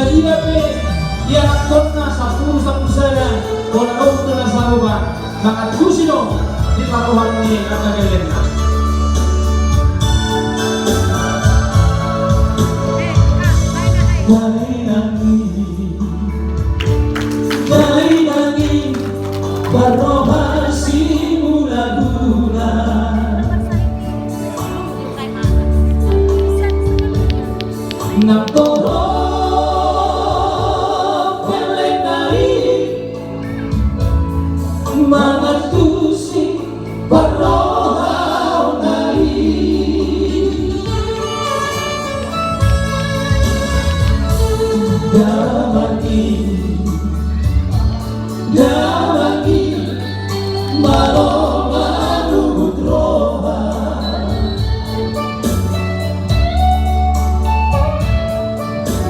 Sadira pe dia kona sapuru sapusana kona okta na saruba maka kusino di pakuhan ni katagelena. Dai berrohasi mula-mula Namporo pelenai Mangatusi berrohai Damani Maroma Nugutroha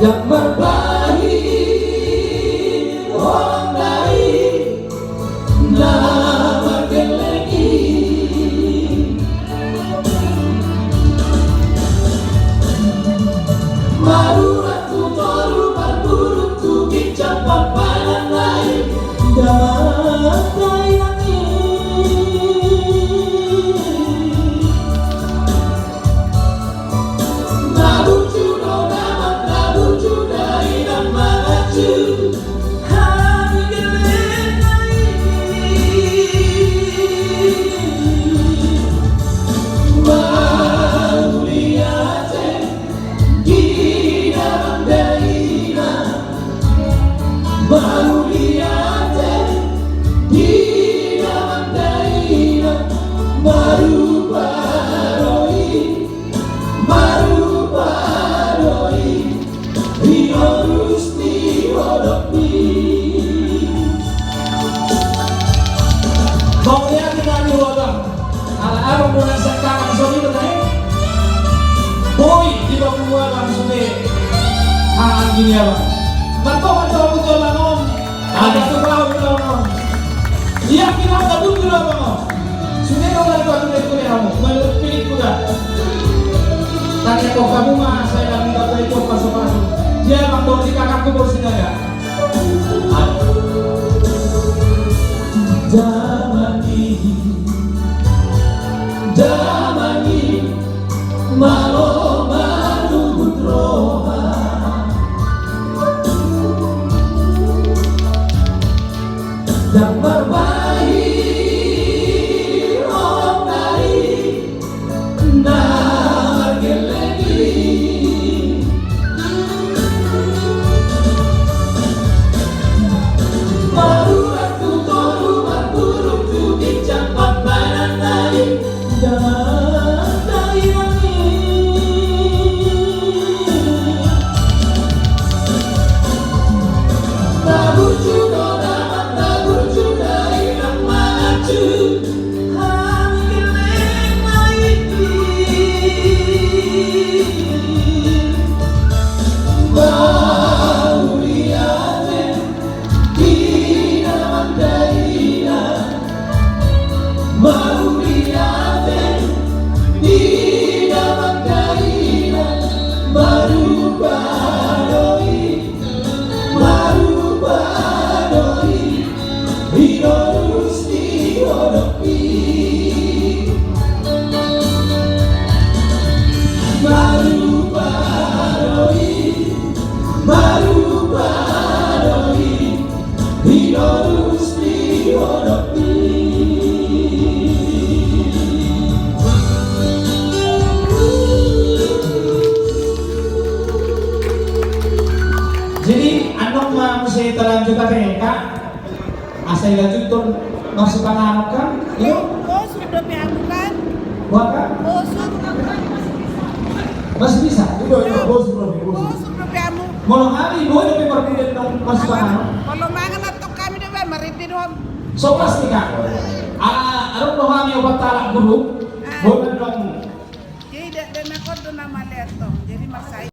yang berbahi orang lain nama gelegi maruratu toru marburutu kicap papanan lain damai gini apa? Betul betul bangun. Ada sebuah bangun. Iya kita udah dulu bangun. Sudah kau dari waktu itu kamu, pilih kuda. Tanya kau kamu mah saya dah minta beli kau pasu-pasu. Dia bang di kakakku bersih aja. Damani malo malu putroha yang berbaik orang lain nama gelegi baru aku toru berburuk tu bincang papanan lain jadi anong mesti terlanjut ka asal lanjut tuh masuk kan iyo oh sudah piamukan waka oh sudah masih bisa Itu bos bro. oh sudah piamu mau hari boleh lebih berbeda dong masuk kalau mangan atau kami deh maritin hom so pasti kak arung rohani obat talak guru boleh dong jadi dan aku tuh nama leto jadi masai